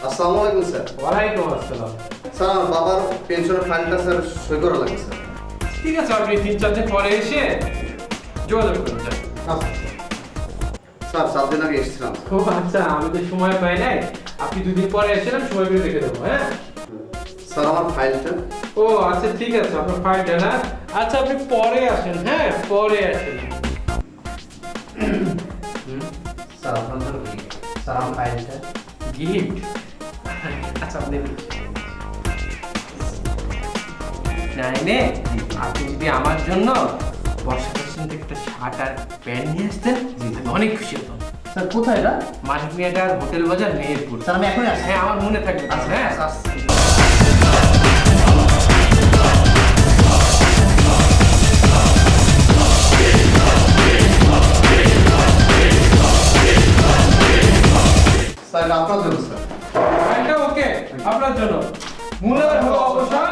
আসসালামু আলাইকুম স্যার। ওয়ালাইকুম আসসালাম। স্যার আমার বাবার পেনশনের ফাইলটা স্যার সই করা লাগে স্যার। ঠিক আছে, আপনি 3-4 দিন পরে এসে যোগাযোগ করুন। স্যার 7 দিন আগে এসেছিলাম। ও আচ্ছা, আমি তো সময় পাই নাই। আপনি 2 দিন পরে এসে সময় করে রেখে দেবো। হ্যাঁ স্যার আমার ফাইলটা। ও আচ্ছা ঠিক আছে, আপনার ফাইলটা না। আচ্ছা আপনি পরে আসেন। হ্যাঁ পরে আসেন। স্যার আপনার জন্য স্যার আমার ফাইলটা। গিফট? আচ্ছা আপনি নাইনে আপনি যদি আমার জন্য বর্ষাকাল থেকে একটা শার্ট আর প্যান্ট নিয়ে আসতেন, আমি অনেক খুশি হতাম। স্যার কোথায় এটা? মানিক মিয়াটার হোটেল বাজার মেহেরপুর। স্যার আমি এখনই আসছি। হ্যাঁ আমার মনে থাকবে। হ্যাঁ স্যার এটা আপনার জন্য স্যার। এটা ওকে, আপনার জন্য। মূল্যের হলো অবসান,